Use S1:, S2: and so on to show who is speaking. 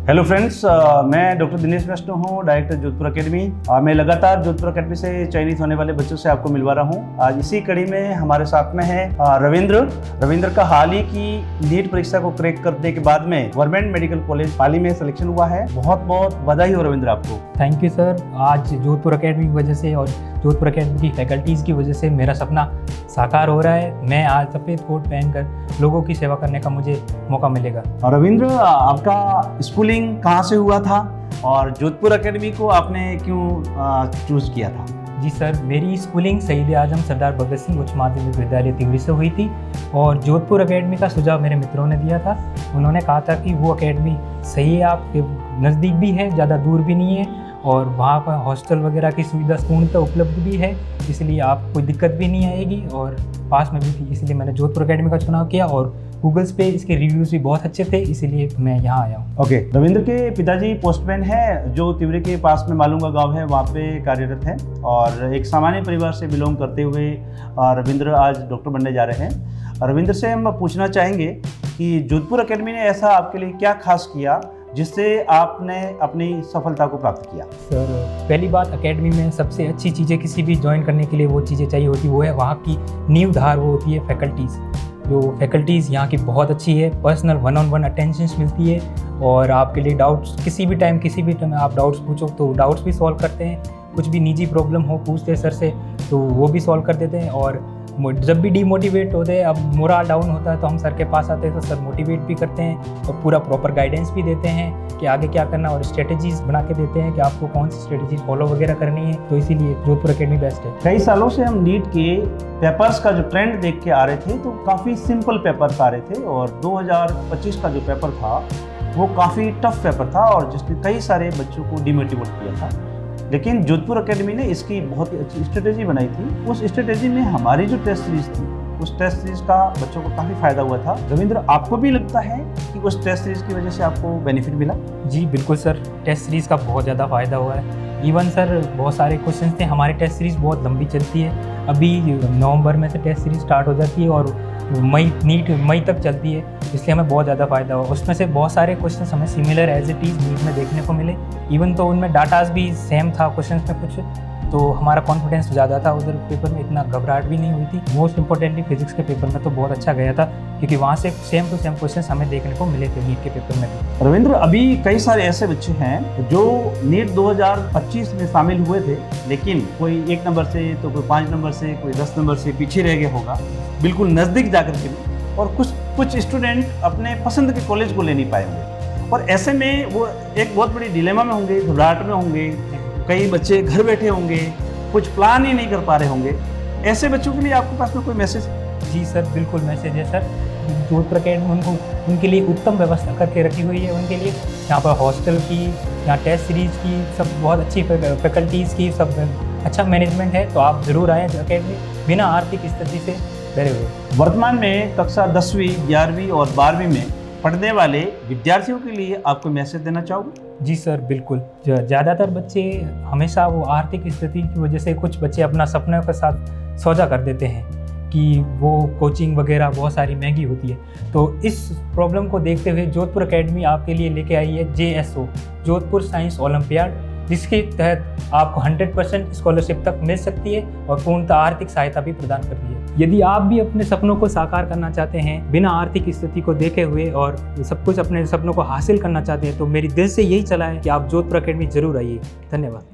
S1: Hello friends, मैं doctor Dinesh वैष्णव हूँ, director Jodhpur academy. मैं लगातार जोधपुर एकेडमी से चयनित होने वाले बच्चों से आपको मिलवा रहा हूँ। आज इसी कड़ी में हमारे साथ में है रविंद्र का हाल ही की नीट परीक्षा को क्रैक करने के बाद में गवर्नमेंट मेडिकल कॉलेज पाली में सिलेक्शन हुआ है। बहुत बहुत बधाई हो रविंद्र आपको।
S2: Thank you sir. आज जोधपुर एकेडमी की वजह से और जोधपुर एकेडमी की फैकल्टीज़ की वजह से मेरा सपना साकार हो रहा है। मैं आज सफ़ेद कोट पहनकर लोगों की सेवा करने का मुझे मौका मिलेगा।
S1: और रविंद्र, आपका स्कूलिंग कहाँ से हुआ था और जोधपुर एकेडमी को आपने क्यों चूज़ किया था?
S2: जी सर, मेरी स्कूलिंग शहीद आजम सरदार भगत सिंह उच्च माध्यमिक विद्यालय तिगरी से हुई थी और जोधपुर एकेडमी का सुझाव मेरे मित्रों ने दिया था। उन्होंने कहा था कि वो एकेडमी सही है, आपके नज़दीक भी है, ज़्यादा दूर भी नहीं है और वहाँ पर हॉस्टल वगैरह की सुविधा पूर्णतः उपलब्ध भी है, इसलिए आप कोई दिक्कत भी नहीं आएगी और पास में भी थी, इसलिए मैंने जोधपुर एकेडमी का चुनाव किया और गूगल्स पे इसके रिव्यूज़ भी बहुत अच्छे थे, इसीलिए मैं यहाँ आया हूँ।
S1: ओके, रविंद्र के पिताजी पोस्टमैन है जो तिवरी के पास में मालूंगा गांव है, वहाँ पे कार्यरत है और एक सामान्य परिवार से बिलोंग करते हुए रविंद्र आज डॉक्टर बनने जा रहे हैं। रविंद्र से हम पूछना चाहेंगे कि जोधपुर एकेडमी ने ऐसा आपके लिए क्या खास किया जिससे आपने अपनी सफलता को प्राप्त किया?
S2: सर, पहली बात, एकेडमी में सबसे अच्छी चीज़ें किसी भी ज्वाइन करने के लिए वो चीज़ें चाहिए होती, वो है वहाँ की नींव धार, वो होती है फैकल्टीज़। जो फैकल्टीज़ यहाँ की बहुत अच्छी है, पर्सनल 1-on-1 अटेंशंस मिलती है और आपके लिए डाउट्स किसी भी टाइम आप डाउट्स पूछो तो डाउट्स भी सॉल्व करते हैं। कुछ भी निजी प्रॉब्लम हो पूछते हैं सर से तो वो भी सॉल्व कर देते हैं और जब भी डीमोटिवेट होते हैं, अब मोरल डाउन होता है तो हम सर के पास आते हैं तो सर मोटिवेट भी करते हैं और पूरा प्रॉपर गाइडेंस भी देते हैं कि आगे क्या करना और स्ट्रेटजीज बना के देते हैं कि आपको कौन सी स्ट्रेटजी फॉलो वगैरह करनी है। तो इसीलिए जोधपुर एकेडमी बेस्ट है।
S1: कई सालों से हम नीट के पेपर्स का जो ट्रेंड देख के आ रहे थे तो काफ़ी सिंपल पेपर्स आ रहे थे और 2025 का जो पेपर था वो काफ़ी टफ पेपर था और जिसने कई सारे बच्चों को डिमोटिवेट किया था। लेकिन जोधपुर एकेडमी ने इसकी बहुत ही अच्छी स्ट्रेटेजी बनाई थी। उस स्ट्रेटेजी में हमारी जो टेस्ट सीरीज थी, उस टेस्ट सीरीज का बच्चों को काफ़ी फायदा हुआ था। रविंद्र, आपको भी लगता है कि उस टेस्ट सीरीज की वजह से आपको बेनिफिट मिला?
S2: जी बिल्कुल सर, टेस्ट सीरीज़ का बहुत ज़्यादा फ़ायदा हुआ है। इवन सर बहुत सारे क्वेश्चन थे, हमारी टेस्ट सीरीज़ बहुत लंबी चलती है। अभी नवंबर में से टेस्ट सीरीज़ स्टार्ट हो जाती है और मई तक चलती है, इसलिए हमें बहुत ज़्यादा फ़ायदा हुआ। उसमें से बहुत सारे क्वेश्चन हमें similar as it is NEET में देखने को मिले। इवन तो उनमें डाटाज भी सेम था क्वेश्चन में कुछ, तो हमारा कॉन्फिडेंस ज़्यादा था। उधर पेपर में इतना घबराहट भी नहीं हुई थी। मोस्ट इंपॉर्टेंटली फिजिक्स के पेपर में तो बहुत अच्छा गया था क्योंकि वहाँ से सेम टू सेम क्वेश्चन हमें देखने को मिले थे नीट के पेपर में भी।
S1: रविंद्र, अभी कई सारे ऐसे बच्चे हैं जो नीट 2025 में शामिल हुए थे, लेकिन कोई 1 नंबर से तो कोई 5 नंबर से, कोई 10 नंबर से पीछे रह गया होगा, बिल्कुल नज़दीक जाकर के भी, और कुछ स्टूडेंट अपने पसंद के कॉलेज को ले नहीं पाए होंगे और ऐसे में वो एक बहुत बड़ी डिलेमा में होंगे, घबराहट में होंगे। कई बच्चे घर बैठे होंगे, कुछ प्लान ही नहीं कर पा रहे होंगे। ऐसे बच्चों के लिए आपके पास में कोई मैसेज?
S2: जी सर, बिल्कुल मैसेज है सर। जोधपुर एकेडमी उनके लिए उत्तम व्यवस्था करके रखी हुई है। उनके लिए यहाँ पर हॉस्टल की, यहाँ टेस्ट सीरीज़ की, सब बहुत अच्छी फैकल्टीज़ की, सब अच्छा मैनेजमेंट है। तो आप ज़रूर आएँ एकेडमी, बिना आर्थिक स्थिति से डरे हुए।
S1: वर्तमान में कक्षा 10वीं, 11वीं और 12वीं में पढ़ने वाले विद्यार्थियों के लिए आपको मैसेज देना चाहोगे?
S2: जी सर, बिल्कुल। ज़्यादातर बच्चे हमेशा वो आर्थिक स्थिति की वजह से कुछ बच्चे अपना सपनों के साथ सौदा कर देते हैं कि वो कोचिंग वगैरह बहुत सारी महंगी होती है। तो इस प्रॉब्लम को देखते हुए जोधपुर एकेडमी आपके लिए लेके आई है JSO, जोधपुर साइंस ओलंपियाड, जिसके तहत आपको 100% स्कॉलरशिप तक मिल सकती है और पूर्णतः आर्थिक सहायता भी प्रदान करती है। यदि आप भी अपने सपनों को साकार करना चाहते हैं बिना आर्थिक स्थिति को देखे हुए और सब कुछ अपने सपनों को हासिल करना चाहते हैं, तो मेरी दिल से यही सलाह है कि आप जोधपुर एकेडमी जरूर आइए। धन्यवाद।